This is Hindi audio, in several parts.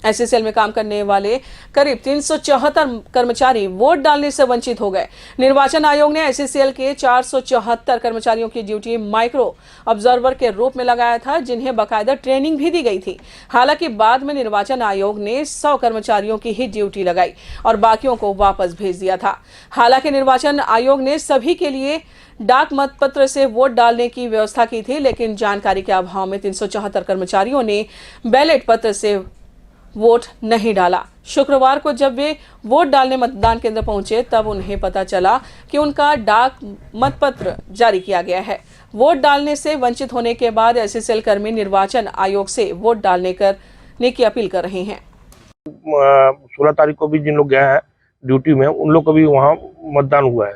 एसईसीएल में काम करने वाले करीब 374 कर्मचारी वोट डालने से वंचित हो गए। निर्वाचन आयोग ने एसईसीएल के 474 कर्मचारियों की ड्यूटी माइक्रो ऑब्जर्वर के रूप में लगाया था, जिन्हें बाकायदा ट्रेनिंग भी दी गई थी। हालांकि बाद में निर्वाचन आयोग ने 100 कर्मचारियों की ही ड्यूटी लगाई और बाकियों को वापस भेज दिया था। हालांकि निर्वाचन आयोग ने सभी के लिए डाक मतपत्र से वोट डालने की व्यवस्था की थी, लेकिन जानकारी के अभाव में 374 कर्मचारियों ने बैलेट पत्र से वोट नहीं डाला। शुक्रवार को जब वे वोट डालने मतदान केंद्र पहुंचे, तब उन्हें पता चला कि उनका डाक मतपत्र जारी किया गया है। वोट डालने से वंचित होने के बाद एसईसीएल कर्मी निर्वाचन आयोग से वोट करने की अपील कर रहे हैं। 16 तारीख को भी जिन लोग गए हैं ड्यूटी में, उन लोग को भी वहाँ मतदान हुआ है।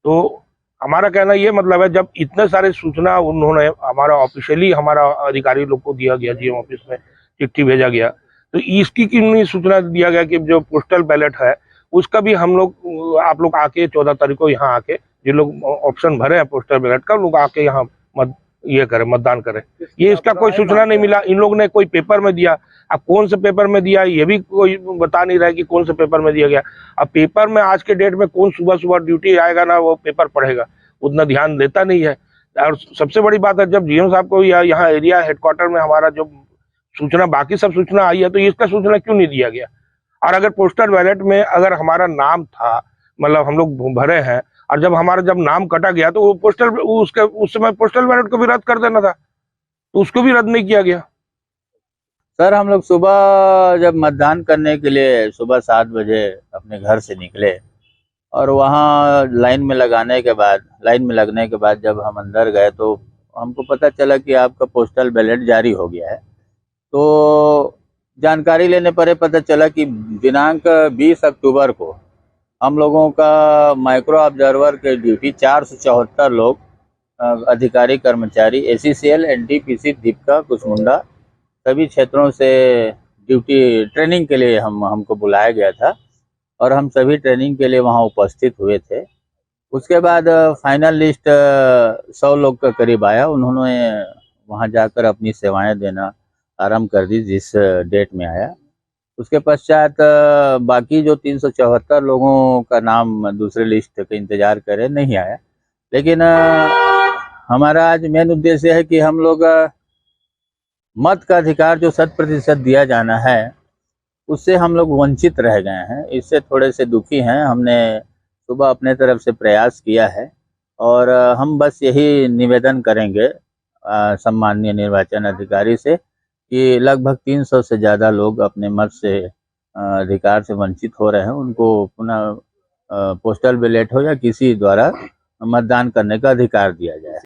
तो हमारा कहना ये मतलब है, जब इतने सारे सूचना उन्होंने हमारा ऑफिशियली हमारा अधिकारी लोग को दिया गया, जीएम ऑफिस में चिट्ठी भेजा गया, तो इसकी क्यों सूचना दिया गया कि जो पोस्टल बैलेट है उसका भी हम लोग, आप लोग आके 14 तारीख को यहाँ आके जो लोग ऑप्शन भरे हैं पोस्टल बैलेट का, लोग आके यहाँ मतदान करें। ये इसका कोई सूचना नहीं मिला। इन लोग ने कोई पेपर में दिया, अब कौन से पेपर में दिया ये भी कोई बता नहीं रहा है कि कौन से पेपर में दिया गया। अब पेपर में आज के डेट में कौन सुबह सुबह ड्यूटी आएगा ना वो पेपर पढ़ेगा, उतना ध्यान देता नहीं है। और सबसे बड़ी बात है, जब जीएम साहब को यहाँ एरिया हेडक्वार्टर में हमारा जो सूचना, बाकी सब सूचना आई है, तो इसका सूचना क्यों नहीं दिया गया। और अगर पोस्टल बैलेट में अगर हमारा नाम था, मतलब हम लोग भरे हैं, और जब नाम कटा गया तो वो उस समय पोस्टल बैलेट को भी रद्द कर देना था, तो उसको भी रद्द नहीं किया गया। सर, हम लोग सुबह जब मतदान करने के लिए सुबह 7 बजे अपने घर से निकले और वहाँ लाइन में लगने के बाद जब हम अंदर गए तो हमको पता चला कि आपका पोस्टल बैलेट जारी हो गया है। तो जानकारी लेने पर पता चला कि दिनांक 20 अक्टूबर को हम लोगों का माइक्रो ऑब्जर्वर के ड्यूटी 474 लोग अधिकारी कर्मचारी एसईसीएल, एनटीपीसी, दीपका, कुसमुंडा सभी क्षेत्रों से ड्यूटी ट्रेनिंग के लिए हमको बुलाया गया था और हम सभी ट्रेनिंग के लिए वहां उपस्थित हुए थे। उसके बाद फाइनल लिस्ट 100 लोग का करीब आया। उन्होंने वहां जाकर अपनी सेवाएं देना आरंभ कर दी जिस डेट में आया। उसके पश्चात बाकी जो 374 लोगों का नाम दूसरे लिस्ट के इंतजार करे नहीं आया। लेकिन हमारा आज मेन उद्देश्य है कि हम लोग मत का अधिकार जो 100% दिया जाना है उससे हम लोग वंचित रह गए हैं। इससे थोड़े से दुखी हैं। हमने सुबह अपने तरफ से प्रयास किया है और हम बस यही निवेदन करेंगे सम्माननीय निर्वाचन अधिकारी से कि लगभग 300 से ज़्यादा लोग अपने मत से अधिकार से वंचित हो रहे हैं। उनको पुनः पोस्टल बैलेट हो या किसी द्वारा मतदान करने का अधिकार दिया जाए।